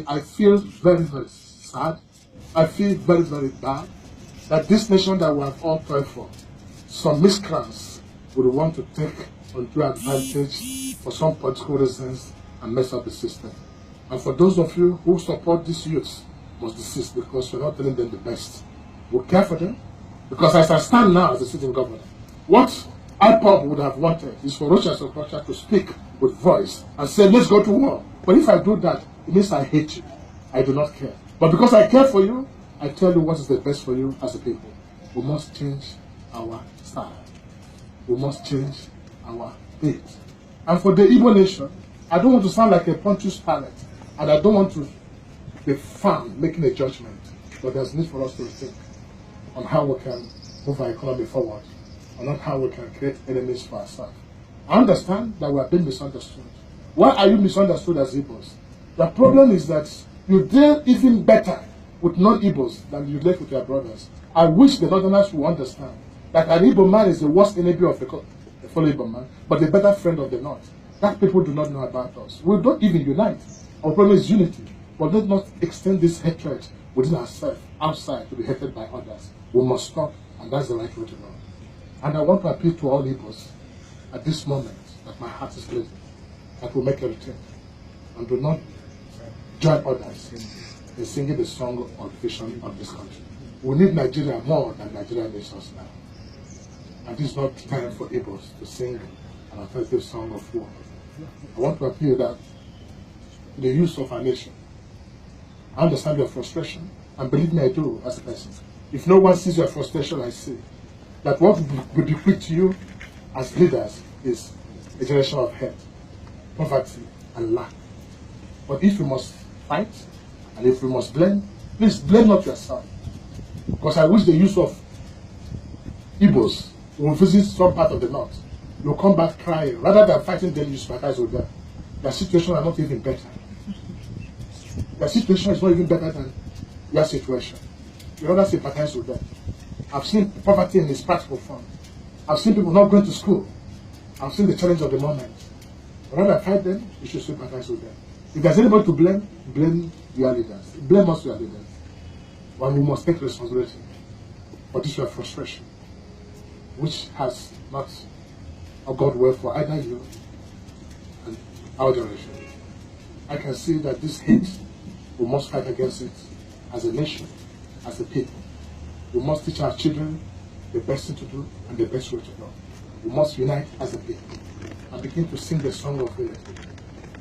I feel very, very sad. I feel very, very bad that this nation that we have all toiled for, some miscreants would want to take undue advantage for some political reasons and mess up the system. And for those of you who support these youths, must desist because we're not telling them the best. We care for them because as I stand now as a sitting governor, what IPOB would have wanted is for Rochas and Okorocha to speak with voice and say, let's go to war. But if I do that, it means I hate you. I do not care. But because I care for you, I tell you what is the best for you as a people. We must change our style. We must change our faith. And for the Igbo nation, I don't want to sound like a Pontius Pilate, and I don't want to be firm making a judgment, but there's need for us to think on how we can move our economy forward, and not how we can create enemies for ourselves. I understand that we are being misunderstood. Why are you misunderstood as Igbos? The problem is that you deal even better with non-Igbos than you deal with your brothers. I wish the Northerners would understand that an Igbo man is the worst enemy of the fellow Igbo man, but the better friend of the North. That people do not know about us. We don't even unite. Our problem is unity. But let's not extend this hatred within ourselves, outside, to be hated by others. We must stop, and that's the right way to go. And I want to appeal to all Igbos at this moment that my heart is bleeding, that we make a return, and do not join others in singing the song of vision of this country. We need Nigeria more than Nigeria needs us now. And this is not time for Igbos to sing an offensive song of war. I want to appeal that the use of our nation. I understand your frustration, and believe me, I do as a person. If no one sees your frustration, I see that what we bequeath to you as leaders is a generation of hate, poverty, and lack. But if you must fight, and if you must blame, please blame not yourself. Because I wish the use of Igbos will visit some part of the North. You'll come back crying. Rather than fighting them, you sympathize with them. Their situation is not even better. Their situation is not even better than your situation. You rather sympathize with them. I've seen poverty in its practical form. I've seen people not going to school. I've seen the challenge of the moment. Rather than fight them, you should sympathize with them. If there's anybody to blame, blame your leaders. Blame us, your leaders. When we must take responsibility for this your frustration, which has not gone well for either you and our generation. I can see that this hate, we must fight against it as a nation, as a people. We must teach our children the best thing to do and the best way to go. We must unite as a people and begin to sing the song of unity.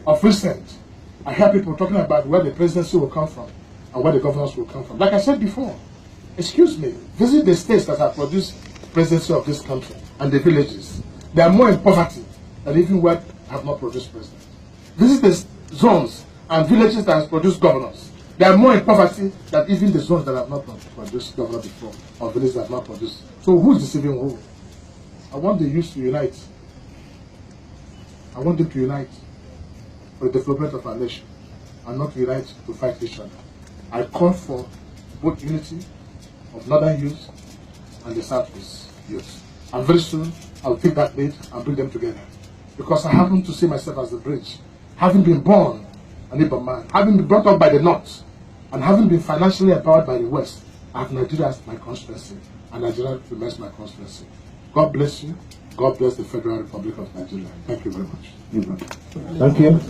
Of recent, I hear people talking about where the presidency will come from and where the governors will come from. Like I said before, excuse me, visit the states that have produced the presidency of this country and the villages. They are more in poverty than even where have not produced presidents. Visit the zones and villages that have produced governors. They are more in poverty than even the zones that have not produced governors before, or villages that have not produced. So who is deceiving who? I want the youth to unite. I want them to unite for the development of our nation, and not unite to fight each other. I call for both unity of Northern youth and the Southeast youth. And very soon, I'll take that lead and bring them together. Because I happen to see myself as the bridge. Having been born an Igbo man, having been brought up by the North, and having been financially empowered by the West, I have Nigeria as my constituency, and Nigeria remains my constituency. God bless you. God bless the Federal Republic of Nigeria. Thank you very much. Thank you.